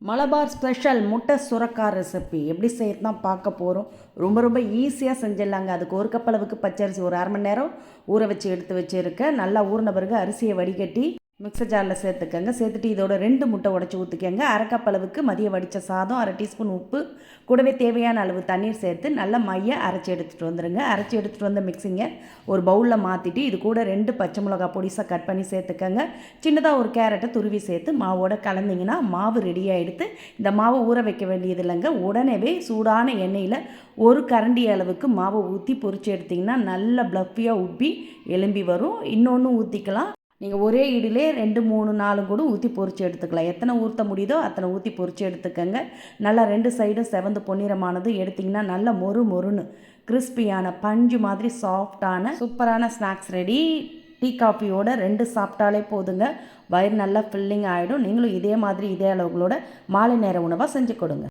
Malabar special முட்டை சுரக்காய் recipe எப்படி செய்யறது தான் பார்க்க போகிறோம். ரொம்ப ஈஸியாக செஞ்சிடலாங்க. அதுக்கு ஒரு கப் அளவுக்கு பச்சரிசி ஒரு அரை மணி நேரம் ஊற வச்சு எடுத்து வச்சுருக்கேன். நல்லா ஊறின பிறகு அரிசியை வடிகட்டி மிக்சர் ஜாரில் சேர்த்துக்கங்க. சேர்த்துட்டு இதோட 2 முட்டை உடச்சி ஊற்றிக்கங்க. அரை கப் அளவுக்கு மதிய வடித்த சாதம், அரை டீஸ்பூன் உப்பு, கூடவே தேவையான அளவு தண்ணீர் சேர்த்து நல்லா மைய அரைச்சி எடுத்துகிட்டு வந்துடுங்க. அரைச்சி எடுத்துகிட்டு வந்த மிக்சிங்கை ஒரு பவுலில் மாற்றிட்டு இது கூட 2 பச்சை மிளகா பொடிசாக கட் பண்ணி சேர்த்துக்கங்க. சின்னதாக ஒரு கேரட்டை துருவி சேர்த்து மாவோட கலந்திங்கன்னா மாவு ரெடியாக எடுத்து இந்த மாவை ஊற வைக்க வேண்டியது இல்லைங்க. உடனே சூடான எண்ணெயில் ஒரு கரண்டி அளவுக்கு மாவை ஊற்றி பொரிச்சு எடுத்திங்கன்னா நல்லா ப்ளஃபியாக உப்பி எலும்பி வரும். இன்னொன்று ஊற்றிக்கலாம். நீங்கள் ஒரே இடிலே 2 3 4 கூட ஊற்றி பொரிச்சு எடுத்துக்கலாம். எத்தனை ஊற்ற முடியுதோ அத்தனை ஊற்றி பொரிச்சு எடுத்துக்கங்க. நல்லா 2 சைடும் செவந்து பொன்னிறமானது எடுத்திங்கன்னா நல்லா மொறுன்னு கிறிஸ்பியான பஞ்சு மாதிரி சாஃப்டான சூப்பரான ஸ்நாக்ஸ் ரெடி. டீ காஃபியோட 2 சாப்பிட்டாலே போதுங்க. வயிறு நல்லா ஃபில்லிங் ஆகிடும். நீங்களும் இதே மாதிரி இதே அளவுகளோட மாலை நேர உணவாக செஞ்சு கொடுங்க.